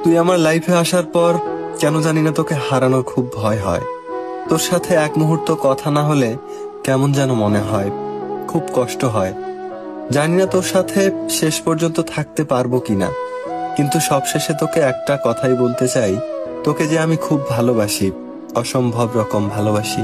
তুই আমার লাইফে আসার পর কেন জানি না তোকে হারানোর খুব ভয় হয়। তোর সাথে এক মুহূর্ত কথা না হলে কেমন যেন মনে হয়, খুব কষ্ট হয়। জানি না তোর সাথে শেষ পর্যন্ত থাকতে পারবো কিনা, কিন্তু সবশেষে তোকে একটা কথাই বলতে চাই, তোকে যে আমি খুব ভালোবাসি, অসম্ভব রকম ভালোবাসি।